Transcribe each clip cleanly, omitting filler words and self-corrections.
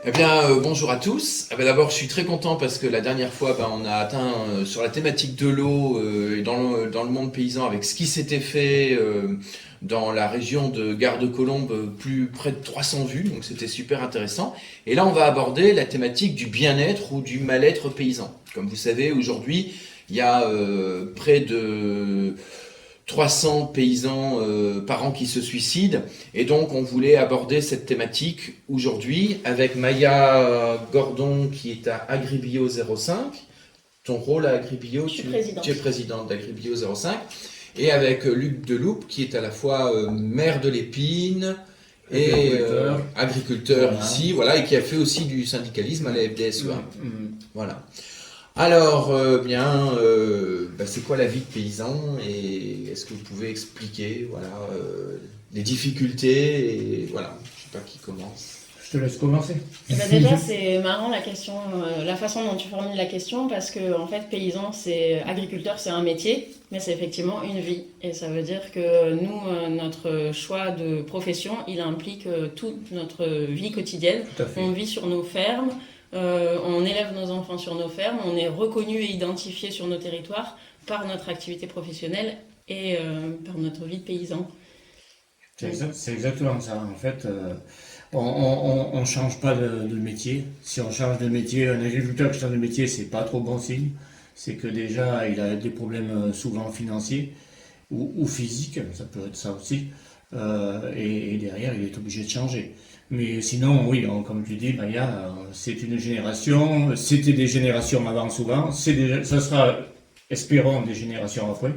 Eh bien, bonjour à tous. D'abord, je suis très content parce que la dernière fois, on a atteint sur la thématique de l'eau et dans le monde paysan avec ce qui s'était fait dans la région de Garde-Colombe, plus près de 300 vues, donc c'était super intéressant. Et là, on va aborder la thématique du bien-être ou du mal-être paysan. Comme vous savez, aujourd'hui, il y a près de 300 paysans par an qui se suicident. Et donc, on voulait aborder cette thématique aujourd'hui avec Maya Gordon qui est à Agribio 05. Ton rôle à Agribio, tu es présidente d'Agribio 05. Et avec Luc Deloupe qui est à la fois maire de l'Épine et agriculteur voilà. Ici, voilà, et qui a fait aussi du syndicalisme à la FDSEA. Voilà. Alors, c'est quoi la vie de paysan et est-ce que vous pouvez expliquer les difficultés et voilà, je sais pas qui commence. Je te laisse commencer. Déjà, c'est marrant la question, la façon dont tu formules la question parce que en fait, paysan, agriculteur, c'est un métier, mais c'est effectivement une vie. Et ça veut dire que nous, notre choix de profession, il implique toute notre vie quotidienne. On vit sur nos fermes. On élève nos enfants sur nos fermes, on est reconnu et identifié sur nos territoires par notre activité professionnelle et par notre vie de paysan. C'est exactement ça. En fait, on ne change pas de métier. Si on change de métier, un agriculteur qui change de métier, c'est pas trop bon signe. C'est que déjà, il a des problèmes souvent financiers ou physiques, ça peut être ça aussi. Et derrière, il est obligé de changer. Mais sinon, oui, comme tu dis, Maya, c'est une génération, c'était des générations avant souvent, ça sera, espérons, des générations après.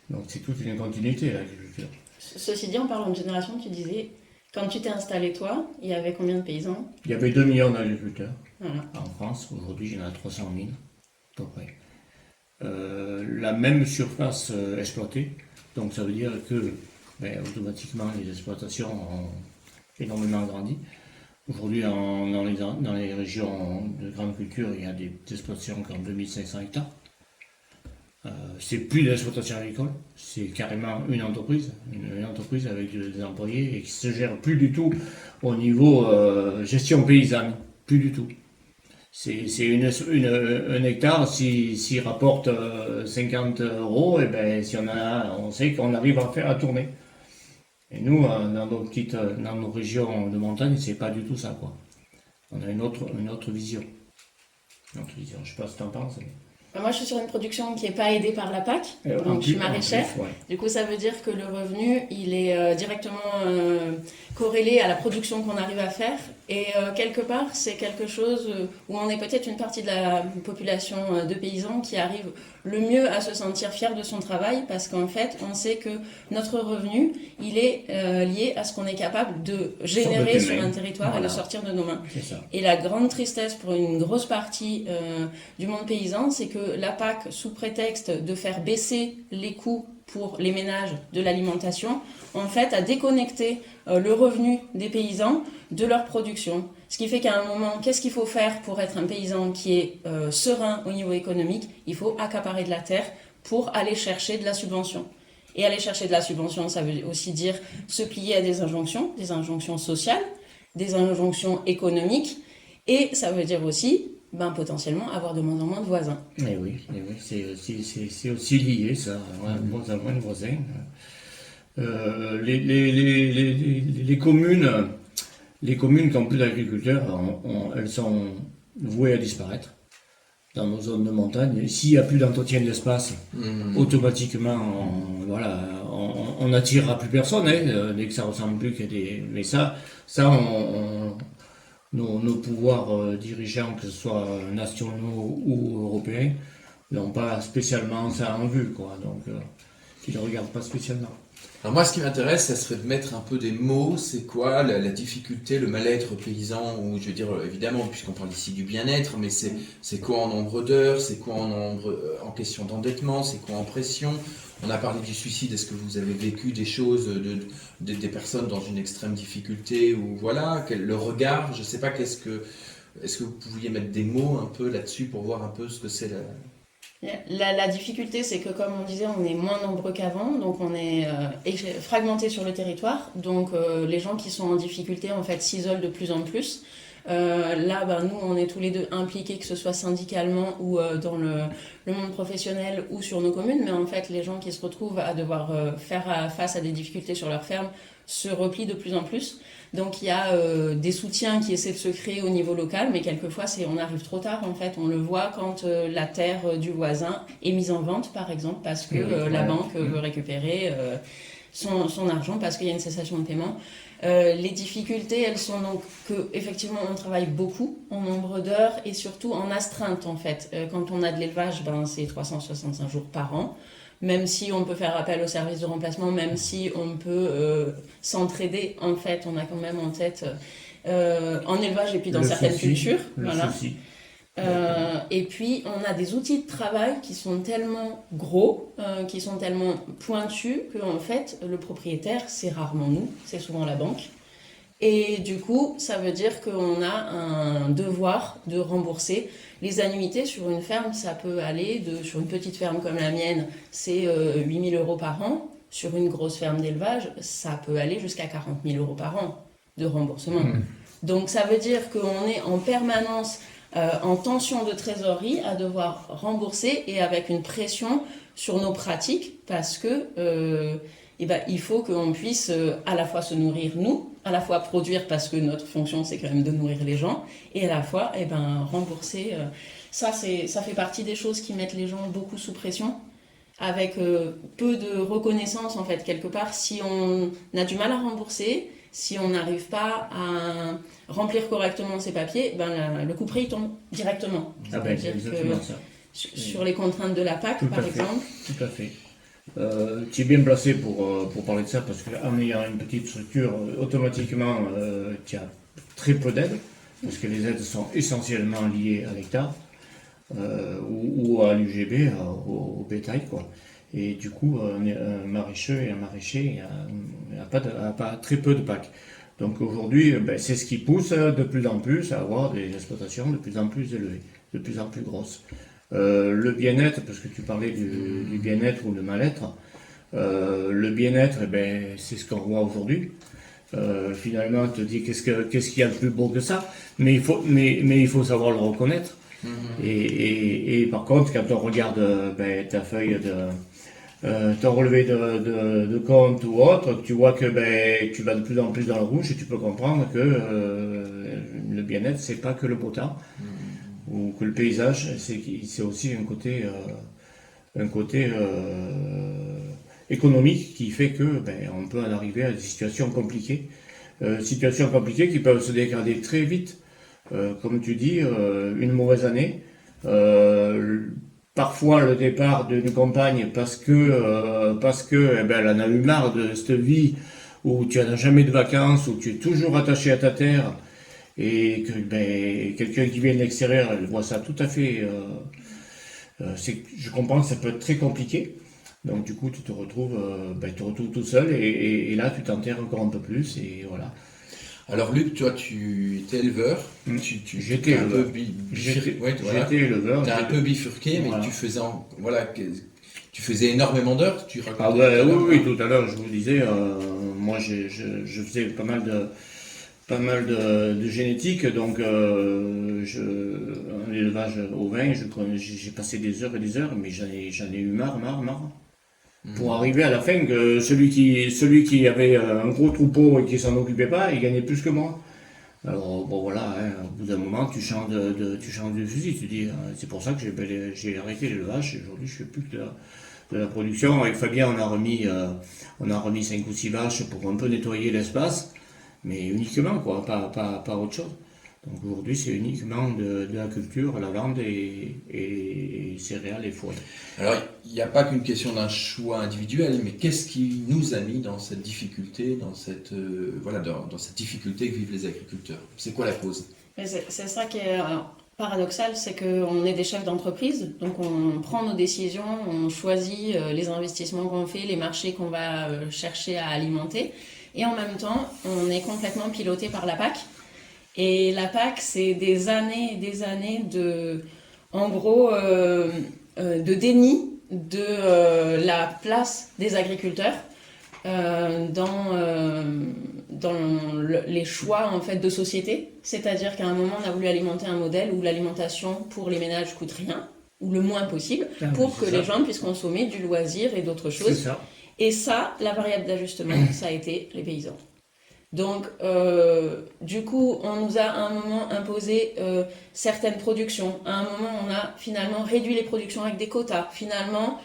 Donc c'est toute une continuité, l'agriculture. Ceci dit, en parlant de génération, tu disais, quand tu t'es installé toi, il y avait combien de paysans? Il y avait 2 millions d'agriculteurs en France. Aujourd'hui, il y en a 300 000, à peu près. La même surface exploitée, donc ça veut dire que automatiquement les exploitations ont énormément grandi. Aujourd'hui, dans les régions de grande culture, il y a des exploitations qui ont 2500 hectares. C'est plus de l'exploitation agricole, c'est carrément une entreprise avec des employés et qui se gère plus du tout au niveau gestion paysanne, plus du tout. C'est un hectare, s'il rapporte 50 €, et ben si on sait qu'on arrive à faire à tourner. Et nous, dans nos régions de montagne, c'est pas du tout ça, quoi. On a une autre vision. Je sais pas ce que tu en penses. Moi, je suis sur une production qui n'est pas aidée par la PAC, donc je suis maraîchère. Ouais. Du coup, ça veut dire que le revenu, il est directement corrélé à la production qu'on arrive à faire. Et quelque part, c'est quelque chose où on est peut-être une partie de la population de paysans qui arrive le mieux à se sentir fier de son travail parce qu'en fait, on sait que notre revenu, il est lié à ce qu'on est capable de générer sur un territoire et de sortir de nos mains. Et la grande tristesse pour une grosse partie du monde paysan, c'est que la PAC, sous prétexte de faire baisser les coûts pour les ménages de l'alimentation, en fait, a déconnecté le revenu des paysans de leur production. Ce qui fait qu'à un moment, qu'est-ce qu'il faut faire pour être un paysan qui est serein au niveau économique? Il faut accaparer de la terre pour aller chercher de la subvention. Et aller chercher de la subvention, ça veut aussi dire se plier à des injonctions sociales, des injonctions économiques, et ça veut dire aussi potentiellement avoir de moins en moins de voisins. Et oui, c'est aussi lié ça, moins en moins de voisins. Les communes qui n'ont plus d'agriculteurs, elles sont vouées à disparaître dans nos zones de montagne. S'il n'y a plus d'entretien de l'espace, automatiquement, on n'attirera plus personne, dès que ça ressemble plus qu'à des... Mais nos pouvoirs dirigeants, que ce soit nationaux ou européens, n'ont pas spécialement ça en vue, quoi. Donc, ils ne regardent pas spécialement. Alors moi, ce qui m'intéresse, ça serait de mettre un peu des mots. C'est quoi la difficulté, le mal-être paysan, ou je veux dire, évidemment, puisqu'on parle ici du bien-être, mais c'est quoi en nombre d'heures, c'est quoi en question d'endettement, c'est quoi en pression. On a parlé du suicide. Est-ce que vous avez vécu des choses des personnes dans une extrême difficulté ou voilà, le regard, je sais pas, est-ce que vous pouviez mettre des mots un peu là-dessus pour voir un peu ce que c'est La difficulté, c'est que comme on disait, on est moins nombreux qu'avant, donc on est fragmenté sur le territoire. Donc les gens qui sont en difficulté, en fait, s'isolent de plus en plus. Là, nous, on est tous les deux impliqués, que ce soit syndicalement ou dans le monde professionnel ou sur nos communes. Mais en fait, les gens qui se retrouvent à devoir faire face à des difficultés sur leur ferme se replient de plus en plus. Donc, il y a des soutiens qui essaient de se créer au niveau local, mais quelquefois, on arrive trop tard. En fait, on le voit quand la terre du voisin est mise en vente, par exemple, parce que la banque veut récupérer son argent parce qu'il y a une cessation de paiement. Les difficultés, elles sont donc que effectivement on travaille beaucoup en nombre d'heures et surtout en astreinte en fait. Quand on a de l'élevage, c'est 365 jours par an. Même si on peut faire appel au service de remplacement, même si on peut s'entraider, en fait, on a quand même en tête en élevage et puis dans certaines cultures. Voilà. Et puis, on a des outils de travail qui sont tellement gros, qui sont tellement pointus, qu'en fait, le propriétaire, c'est rarement nous, c'est souvent la banque. Et du coup, ça veut dire qu'on a un devoir de rembourser. Les annuités sur une ferme, ça peut aller, sur une petite ferme comme la mienne, c'est 8 000 € par an. Sur une grosse ferme d'élevage, ça peut aller jusqu'à 40 000 € par an de remboursement. Donc, ça veut dire qu'on est en permanence en tension de trésorerie à devoir rembourser et avec une pression sur nos pratiques parce que il faut qu'on puisse à la fois se nourrir nous, à la fois produire parce que notre fonction c'est quand même de nourrir les gens et à la fois rembourser. Ça fait partie des choses qui mettent les gens beaucoup sous pression avec peu de reconnaissance en fait quelque part. Si on a du mal à rembourser, si on n'arrive pas à remplir correctement ses papiers, le couperet il tombe directement. C'est exactement ça. Sur les contraintes de la PAC, par exemple. Tout à fait. Tu es bien placé pour parler de ça parce qu'en ayant une petite structure, automatiquement, tu as très peu d'aides parce que les aides sont essentiellement liées à l'hectare ou à l'UGB, au bétail, quoi. Et du coup, un maraîcheux et un maraîcher n'a pas très peu de PAC. Donc aujourd'hui, c'est ce qui pousse de plus en plus à avoir des exploitations de plus en plus élevées, de plus en plus grosses. Le bien-être, parce que tu parlais du bien-être ou le mal-être, le bien-être, c'est ce qu'on voit aujourd'hui. Finalement, on te dit qu'est-ce qu'il y a de plus beau que ça, mais il faut savoir le reconnaître. Et par contre, quand on regarde ta feuille ton relevé de compte ou autre, tu vois que tu vas de plus en plus dans le rouge et tu peux comprendre que le bien-être, c'est pas que le beau temps. Ou que le paysage, c'est aussi un côté économique qui fait que on peut en arriver à des situations compliquées qui peuvent se dégrader très vite. Comme tu dis, une mauvaise année, parfois le départ d'une compagne parce que elle en a eu marre de cette vie où tu n'as jamais de vacances, où tu es toujours attaché à ta terre. Et que quelqu'un qui vient de l'extérieur, elle voit ça tout à fait. Je comprends que ça peut être très compliqué. Donc du coup, tu te retrouves tout seul et là, tu t'enterres encore un peu plus et voilà. Alors Luc, toi, tu étais éleveur. J'étais éleveur. J'étais éleveur. Tu as un peu bifurqué, mais voilà. Tu faisais énormément d'heures. Tu racontais oui, tout à l'heure, je vous disais, moi, je faisais pas mal de génétique, donc en élevage au vin, j'ai passé des heures et des heures, mais j'en ai eu marre. Pour arriver à la fin que celui qui avait un gros troupeau et qui s'en occupait pas, il gagnait plus que moi. Alors voilà, au bout d'un moment tu changes de fusil, tu dis c'est pour ça que j'ai arrêté l'élevage et aujourd'hui je fais plus que de la production. Avec Fabien on a remis 5 ou 6 vaches pour un peu nettoyer l'espace. Mais uniquement, quoi, pas autre chose. Donc aujourd'hui, c'est uniquement de la culture, la viande et céréales et fourrures. Alors, il n'y a pas qu'une question d'un choix individuel, mais qu'est-ce qui nous a mis dans cette difficulté, dans cette difficulté que vivent les agriculteurs? C'est quoi la cause? C'est ça qui est paradoxal, c'est qu'on est des chefs d'entreprise, donc on prend nos décisions, on choisit les investissements qu'on fait, les marchés qu'on va chercher à alimenter. Et en même temps, on est complètement piloté par la PAC. Et la PAC, c'est des années et des années de déni de la place des agriculteurs dans les choix en fait de société, c'est-à-dire qu'à un moment on a voulu alimenter un modèle où l'alimentation pour les ménages coûte rien ou le moins possible pour que les gens puissent consommer du loisir et d'autres choses. Ça. Et ça, la variable d'ajustement, ça a été les paysans. Donc, du coup, on nous a à un moment imposé certaines productions. À un moment, on a finalement réduit les productions avec des quotas. Finalement,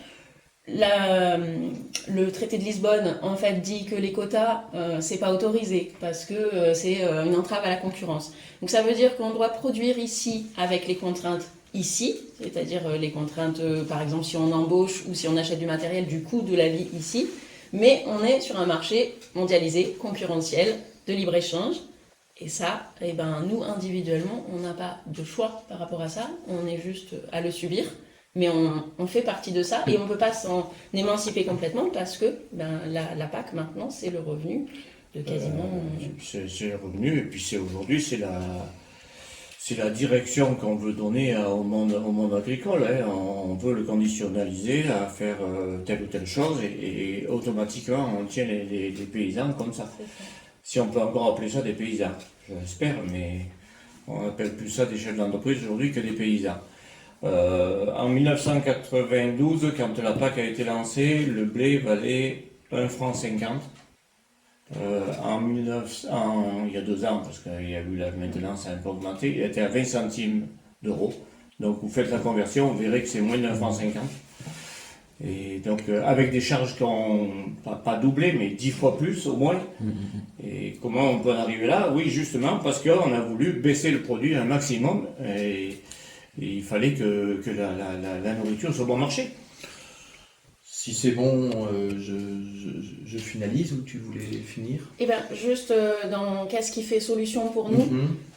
le traité de Lisbonne, en fait, dit que les quotas, c'est pas autorisé parce que c'est une entrave à la concurrence. Donc, ça veut dire qu'on doit produire ici avec les contraintes ici, c'est-à-dire les contraintes, par exemple, si on embauche ou si on achète du matériel, du coût de la vie ici. Mais on est sur un marché mondialisé, concurrentiel, de libre-échange. Et ça, eh ben, nous, individuellement, on n'a pas de choix par rapport à ça. On est juste à le subir. Mais on fait partie de ça et on ne peut pas s'en émanciper complètement parce que la PAC, maintenant, c'est le revenu de quasiment... c'est le revenu et puis aujourd'hui, c'est la direction qu'on veut donner au monde agricole. Hein. On veut le conditionnaliser à faire telle ou telle chose et automatiquement on tient les paysans comme ça. Si on peut encore appeler ça des paysans, je l'espère, mais on appelle plus ça des chefs d'entreprise aujourd'hui que des paysans. En 1992, quand la PAC a été lancée, le blé valait 1,50 franc. Il y a 2 ans, parce qu'il y a eu maintenant ça a un peu augmenté, il était à 20 centimes d'euros. Donc vous faites la conversion, vous verrez que c'est moins de 1,50 franc. Et donc avec des charges qui n'ont pas doublé, mais 10 fois plus au moins. Et comment on peut en arriver là? Oui, justement parce qu'on a voulu baisser le produit un maximum et il fallait que la nourriture soit bon marché. Si c'est bon, je finalise ou tu voulais finir? Eh bien, juste dans qu'est-ce qui fait solution pour nous,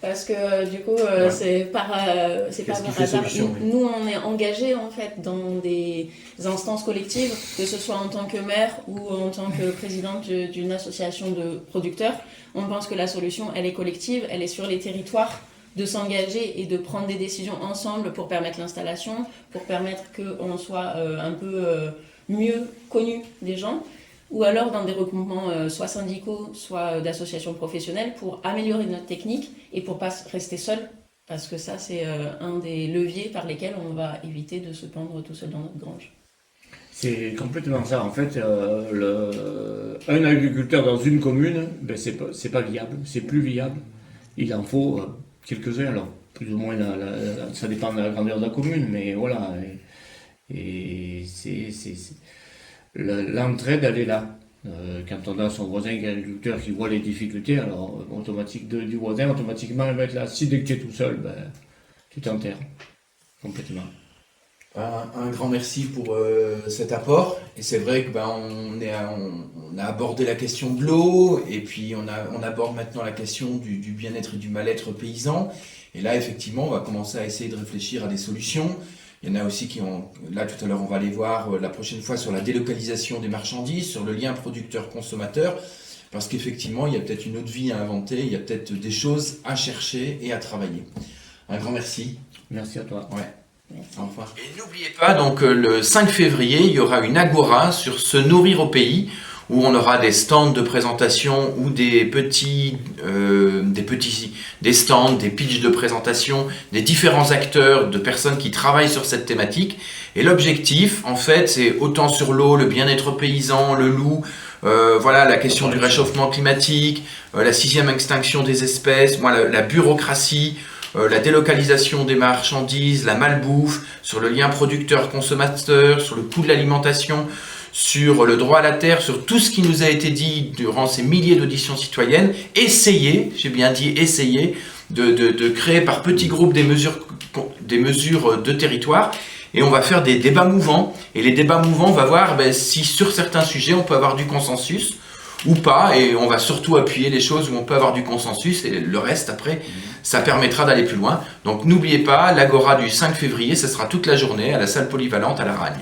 parce que du coup, c'est par hasard. Nous, on est engagés en fait dans des instances collectives, que ce soit en tant que maire ou en tant que présidente d'une association de producteurs. On pense que la solution, elle est collective, elle est sur les territoires, de s'engager et de prendre des décisions ensemble pour permettre l'installation, pour permettre qu'on soit un peu mieux connu des gens, ou alors dans des regroupements soit syndicaux, soit d'associations professionnelles pour améliorer notre technique et pour pas rester seul, parce que ça c'est un des leviers par lesquels on va éviter de se pendre tout seul dans notre grange. C'est complètement ça. En fait, un agriculteur dans une commune, c'est pas viable, c'est plus viable. Il en faut quelques-uns, alors plus ou moins, ça dépend de la grandeur de la commune, mais voilà. Et l'entraide, elle est là. Quand on a son voisin qui est agriculteur qui voit les difficultés, alors du voisin, automatiquement, il va être là. Si dès que tu es tout seul, tu t'enterres complètement. Un grand merci pour cet apport. Et c'est vrai que on a abordé la question de l'eau et puis on aborde maintenant la question du bien-être et du mal-être paysan. Et là, effectivement, on va commencer à essayer de réfléchir à des solutions. Il y en a aussi là tout à l'heure, on va aller voir la prochaine fois sur la délocalisation des marchandises, sur le lien producteur-consommateur, parce qu'effectivement, il y a peut-être une autre vie à inventer, il y a peut-être des choses à chercher et à travailler. Un grand merci. Merci à toi. Ouais. Au revoir. Et n'oubliez pas, donc le 5 février, il y aura une agora sur se nourrir au pays, où on aura des stands de présentation ou des stands, des pitchs de présentation, des différents acteurs, de personnes qui travaillent sur cette thématique. Et l'objectif, en fait, c'est autant sur l'eau, le bien-être paysan, le loup, la question du réchauffement climatique, la 6e extinction des espèces, la bureaucratie, la délocalisation des marchandises, la malbouffe, sur le lien producteur-consommateur, sur le coût de l'alimentation, sur le droit à la terre, sur tout ce qui nous a été dit durant ces milliers d'auditions citoyennes. Essayez, j'ai bien dit essayez, de créer par petits groupes des mesures de territoire. Et on va faire des débats mouvants. Et les débats mouvants, on va voir si sur certains sujets, on peut avoir du consensus ou pas. Et on va surtout appuyer les choses où on peut avoir du consensus. Et le reste, après, ça permettra d'aller plus loin. Donc n'oubliez pas, l'agora du 5 février, ce sera toute la journée à la salle polyvalente à La Ragne.